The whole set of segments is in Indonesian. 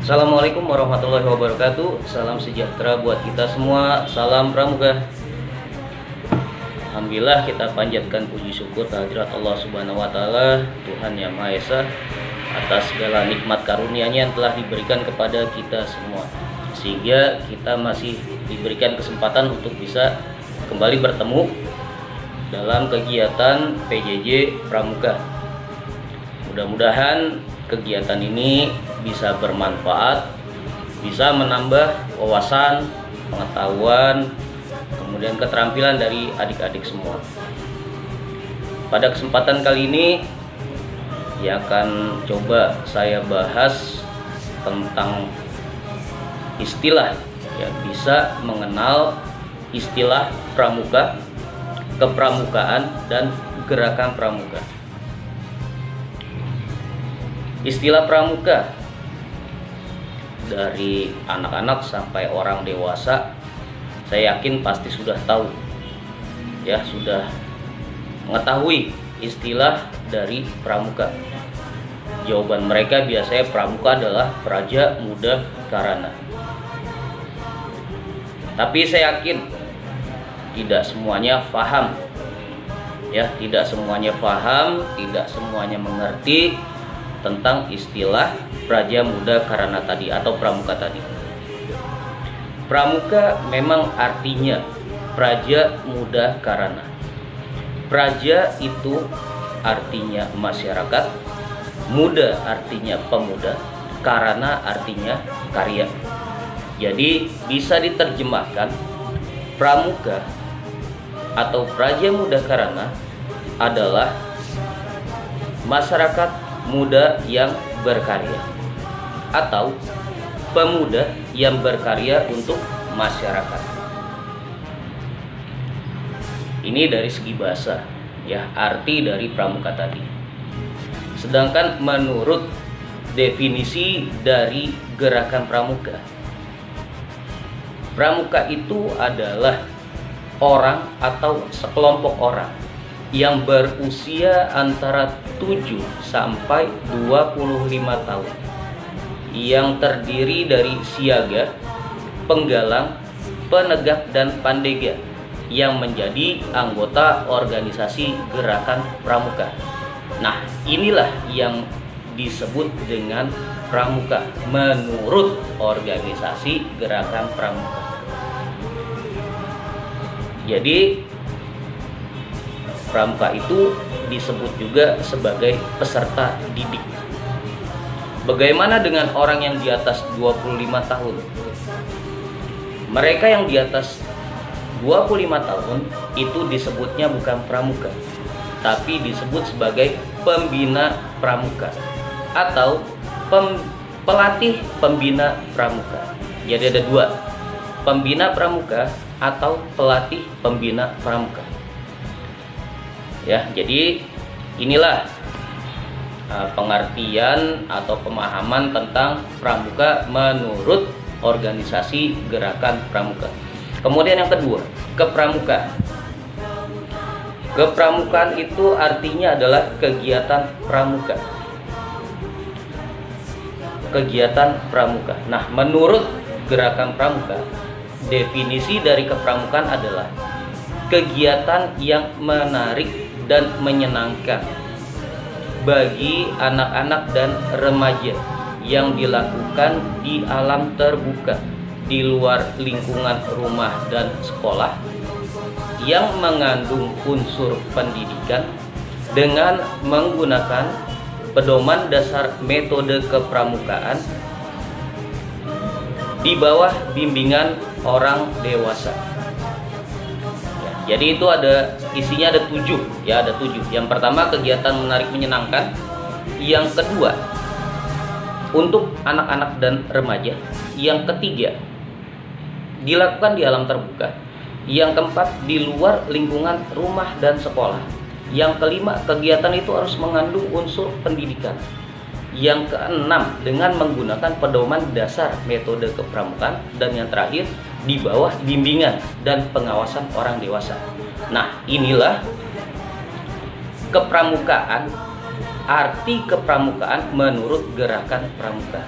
Assalamualaikum warahmatullahi wabarakatuh. Salam sejahtera buat kita semua. Salam pramuka. Alhamdulillah, kita panjatkan puji syukur kehadirat Allah Subhanahu wa taala, Tuhan Yang Maha Esa, atas segala nikmat karunia-Nya yang telah diberikan kepada kita semua, sehingga kita masih diberikan kesempatan untuk bisa kembali bertemu dalam kegiatan PJJ Pramuka. Mudah-mudahan kegiatan ini bisa bermanfaat, bisa menambah wawasan, pengetahuan, kemudian keterampilan dari adik-adik semua. Pada kesempatan kali ini yang akan coba saya bahas tentang istilah, ya, bisa mengenal istilah pramuka, kepramukaan, dan gerakan pramuka. Istilah pramuka, dari anak-anak sampai orang dewasa, saya yakin pasti sudah tahu, ya, sudah mengetahui istilah dari pramuka. Jawaban mereka biasanya pramuka adalah praja muda karana. Tapi saya yakin tidak semuanya paham, ya, tidak semuanya paham, tidak semuanya mengerti tentang istilah praja muda karana tadi atau pramuka tadi. Pramuka memang artinya praja muda karana. Praja itu artinya masyarakat, muda artinya pemuda, karana artinya karya. Jadi bisa diterjemahkan pramuka atau praja muda karana adalah masyarakat muda yang berkarya atau pemuda yang berkarya untuk masyarakat. Ini dari segi bahasa, ya, arti dari pramuka tadi. Sedangkan menurut definisi dari gerakan pramuka, pramuka itu adalah orang atau sekelompok orang yang berusia antara 7 sampai 25 tahun, yang terdiri dari siaga, penggalang, penegak, dan pandega yang menjadi anggota organisasi gerakan pramuka. Nah, inilah yang disebut dengan pramuka menurut organisasi gerakan pramuka. Jadi pramuka itu disebut juga sebagai peserta didik. Bagaimana dengan orang yang di atas 25 tahun? Mereka yang di atas 25 tahun itu disebutnya bukan pramuka, tapi disebut sebagai pembina pramuka atau pelatih pembina pramuka. Jadi ada dua, pembina pramuka atau pelatih pembina pramuka. Ya, jadi inilah pengertian atau pemahaman tentang pramuka menurut organisasi gerakan pramuka. Kemudian yang kedua, kepramukaan. Kepramukaan itu artinya adalah kegiatan pramuka. Kegiatan pramuka. Nah, menurut gerakan pramuka, definisi dari kepramukaan adalah kegiatan yang menarik dan menyenangkan bagi anak-anak dan remaja yang dilakukan di alam terbuka di luar lingkungan rumah dan sekolah, yang mengandung unsur pendidikan dengan menggunakan pedoman dasar metode kepramukaan di bawah bimbingan orang dewasa. Jadi itu isinya ada 7, ya, ada 7. Yang pertama, kegiatan menarik menyenangkan. Yang kedua, untuk anak-anak dan remaja. Yang ketiga, dilakukan di alam terbuka. Yang keempat, di luar lingkungan rumah dan sekolah. Yang kelima, kegiatan itu harus mengandung unsur pendidikan. Yang keenam, dengan menggunakan pedoman dasar metode kepramukaan. Dan yang terakhir, di bawah bimbingan dan pengawasan orang dewasa. Nah, inilah kepramukaan, arti kepramukaan menurut gerakan pramuka.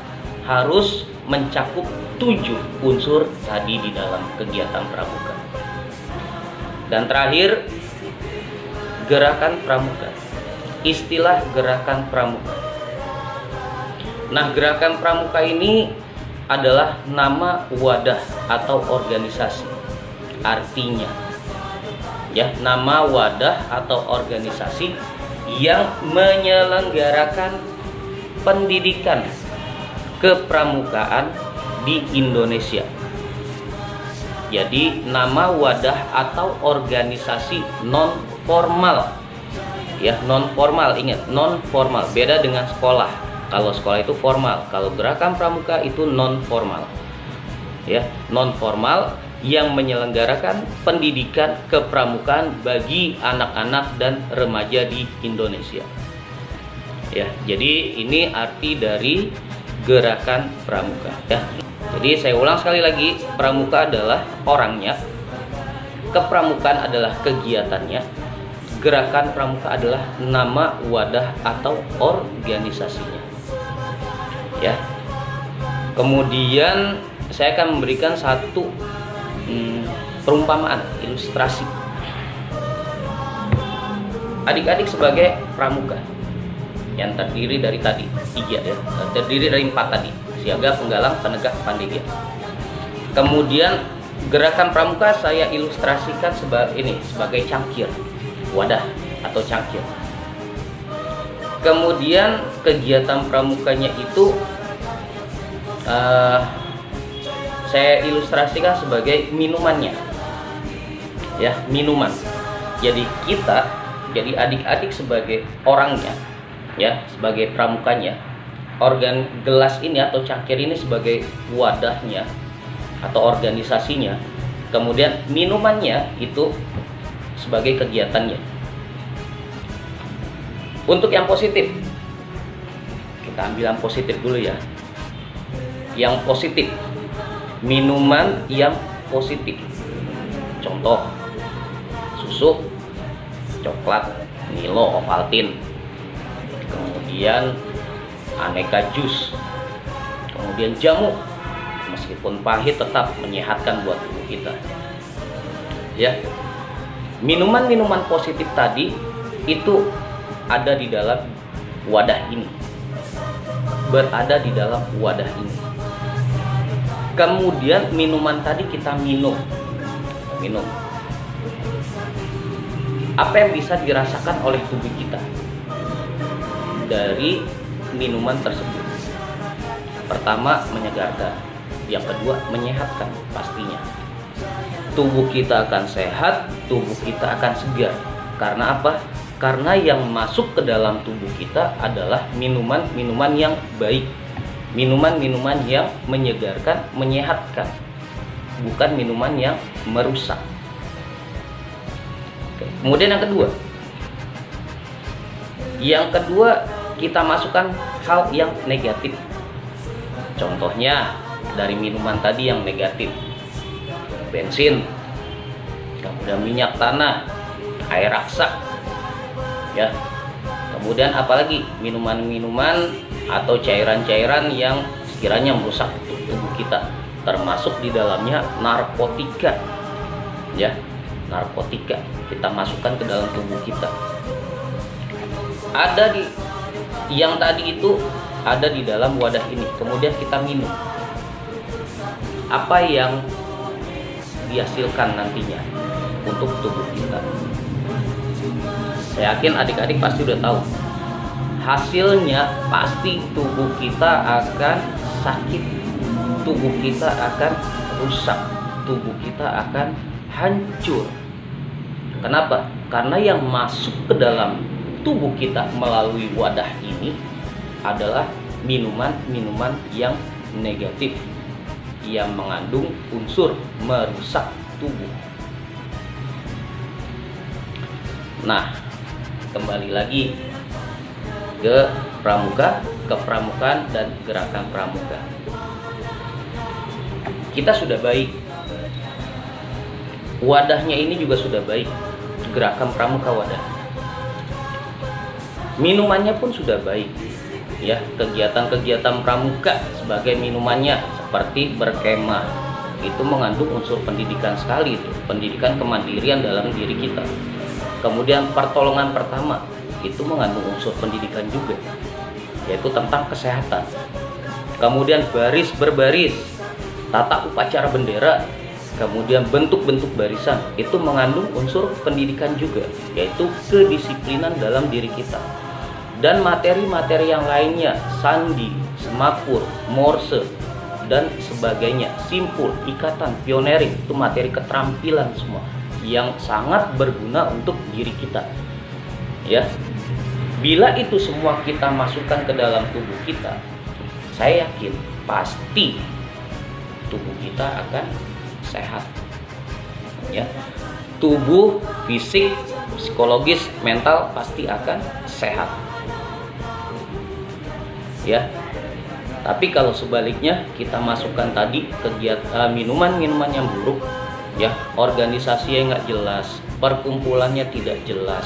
Harus mencakup 7 unsur tadi di dalam kegiatan pramuka. Dan terakhir, gerakan pramuka. Istilah gerakan pramuka. Nah, gerakan pramuka ini adalah nama wadah atau organisasi. Artinya, ya, nama wadah atau organisasi yang menyelenggarakan pendidikan kepramukaan di Indonesia. Jadi nama wadah atau organisasi non formal, ya, non formal. Ingat, non formal beda dengan sekolah. Kalau sekolah itu formal, kalau gerakan pramuka itu non formal, ya, non formal yang menyelenggarakan pendidikan kepramukaan bagi anak-anak dan remaja di Indonesia. Ya, jadi ini arti dari gerakan pramuka, ya. Jadi saya ulang sekali lagi, pramuka adalah orangnya, kepramukaan adalah kegiatannya, gerakan pramuka adalah nama wadah atau organisasinya. Ya. Kemudian saya akan memberikan satu perumpamaan, ilustrasi. Adik-adik sebagai pramuka yang terdiri dari tadi 3, ya, terdiri dari 4 tadi: siaga, penggalang, penegak, pandega. Kemudian gerakan pramuka saya ilustrasikan sebagai cangkir, wadah atau cangkir. Kemudian kegiatan pramukanya itu saya ilustrasikan sebagai minumannya, ya, minuman. Jadi jadi adik-adik sebagai orangnya, ya, sebagai pramukanya, organ gelas ini atau cangkir ini sebagai wadahnya atau organisasinya, kemudian minumannya itu sebagai kegiatannya. Untuk yang positif, kita ambil yang positif dulu, ya. Yang positif, minuman yang positif, contoh susu, coklat, Milo, Ovaltine, kemudian aneka jus, kemudian jamu, meskipun pahit tetap menyehatkan buat tubuh kita, ya. Minuman-minuman positif tadi itu ada di dalam wadah ini, berada di dalam wadah ini. Kemudian minuman tadi kita minum. Apa yang bisa dirasakan oleh tubuh kita dari minuman tersebut? Pertama, menyegarkan. Yang kedua, menyehatkan pastinya. Tubuh kita akan sehat, tubuh kita akan segar. Karena apa? Karena yang masuk ke dalam tubuh kita adalah minuman-minuman yang baik, minuman-minuman yang menyegarkan, menyehatkan, bukan minuman yang merusak. Kemudian yang kedua kita masukkan hal yang negatif. Contohnya dari minuman tadi yang negatif, bensin, kemudian minyak tanah, air raksa, ya. Kemudian apalagi minuman-minuman atau cairan-cairan yang sekiranya merusak tubuh kita, termasuk di dalamnya narkotika, ya, narkotika kita masukkan ke dalam tubuh kita. Ada di yang tadi itu ada di dalam wadah ini, kemudian kita minum. Apa yang dihasilkan nantinya untuk tubuh kita? Saya yakin adik-adik pasti udah tahu. Hasilnya pasti tubuh kita akan sakit, tubuh kita akan rusak, tubuh kita akan hancur. Kenapa? Karena yang masuk ke dalam tubuh kita melalui wadah ini adalah minuman-minuman yang negatif, yang mengandung unsur merusak tubuh. Nah, kembali lagi ke pramuka, kepramukaan dan gerakan pramuka. Kita sudah baik, wadahnya ini juga sudah baik, gerakan pramuka wadah. Minumannya pun sudah baik, ya, kegiatan-kegiatan pramuka sebagai minumannya seperti berkemah, itu mengandung unsur pendidikan sekali, itu pendidikan kemandirian dalam diri kita. Kemudian pertolongan pertama itu mengandung unsur pendidikan juga, yaitu tentang kesehatan. Kemudian baris berbaris, tata upacara bendera, kemudian bentuk-bentuk barisan, itu mengandung unsur pendidikan juga, yaitu kedisiplinan dalam diri kita. Dan materi-materi yang lainnya, sandi, semakur, morse, dan sebagainya, simpul, ikatan, pioneering, itu materi keterampilan semua yang sangat berguna untuk diri kita. Ya, bila itu semua kita masukkan ke dalam tubuh kita, saya yakin pasti tubuh kita akan sehat. Ya, tubuh, fisik, psikologis, mental pasti akan sehat. Ya, tapi kalau sebaliknya kita masukkan tadi kegiatan minuman-minuman yang buruk, ya, organisasi yang nggak jelas, perkumpulannya tidak jelas,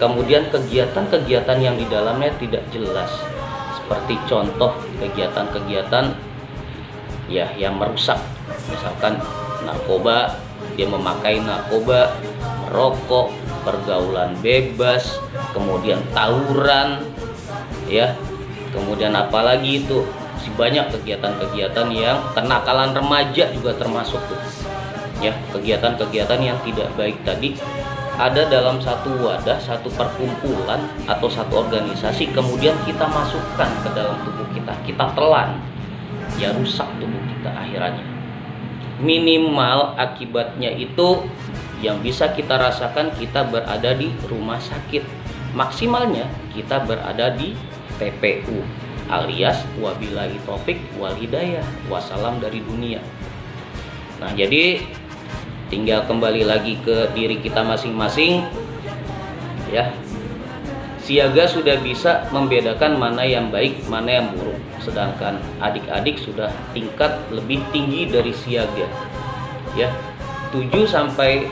kemudian kegiatan-kegiatan yang di dalamnya tidak jelas, seperti contoh kegiatan-kegiatan ya yang merusak, misalkan narkoba, dia memakai narkoba, merokok, pergaulan bebas, kemudian tawuran, ya. Kemudian apalagi itu, masih banyak kegiatan-kegiatan yang kenakalan remaja juga termasuk tuh. Ya, kegiatan-kegiatan yang tidak baik tadi ada dalam satu wadah, satu perkumpulan atau satu organisasi, kemudian kita masukkan ke dalam tubuh kita telan, ya rusak tubuh kita akhirannya. Minimal akibatnya itu yang bisa kita rasakan kita berada di rumah sakit, maksimalnya kita berada di TPU, alias wabillahi taufik wal hidayah, wassalam dari dunia. Nah, jadi tinggal kembali lagi ke diri kita masing-masing, ya. Siaga sudah bisa membedakan mana yang baik, mana yang buruk, sedangkan adik-adik sudah tingkat lebih tinggi dari siaga, ya. 7-10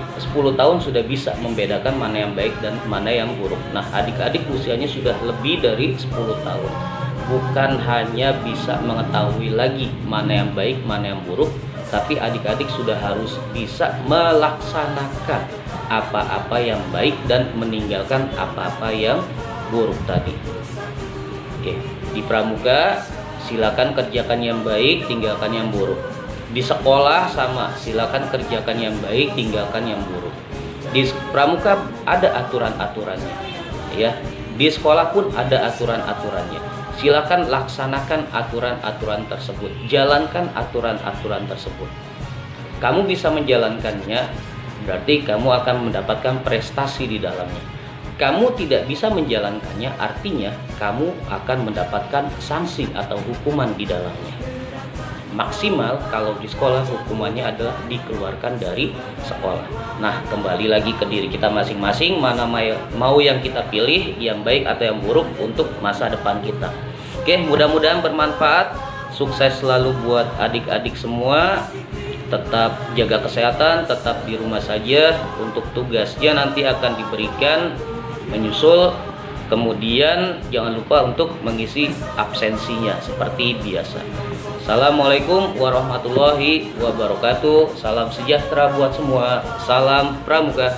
tahun sudah bisa membedakan mana yang baik dan mana yang buruk. Nah, adik-adik usianya sudah lebih dari 10 tahun. Bukan hanya bisa mengetahui lagi mana yang baik, mana yang buruk, tapi adik-adik sudah harus bisa melaksanakan apa-apa yang baik dan meninggalkan apa-apa yang buruk tadi. Oke, di pramuka silakan kerjakan yang baik, tinggalkan yang buruk. Di sekolah sama, silakan kerjakan yang baik, tinggalkan yang buruk. Di pramuka ada aturan-aturannya, ya. Di sekolah pun ada aturan-aturannya. Silakan laksanakan aturan-aturan tersebut, jalankan aturan-aturan tersebut. Kamu bisa menjalankannya, berarti kamu akan mendapatkan prestasi di dalamnya. Kamu tidak bisa menjalankannya, artinya kamu akan mendapatkan sanksi atau hukuman di dalamnya. Maksimal kalau di sekolah hukumannya adalah dikeluarkan dari sekolah. Nah, kembali lagi ke diri kita masing-masing, mana mau yang kita pilih, yang baik atau yang buruk untuk masa depan kita. Oke, mudah-mudahan bermanfaat. Sukses selalu buat adik-adik semua. Tetap jaga kesehatan, tetap di rumah saja. Untuk tugasnya nanti akan diberikan menyusul. Kemudian jangan lupa untuk mengisi absensinya seperti biasa. Assalamualaikum warahmatullahi wabarakatuh. Salam sejahtera buat semua. Salam pramuka.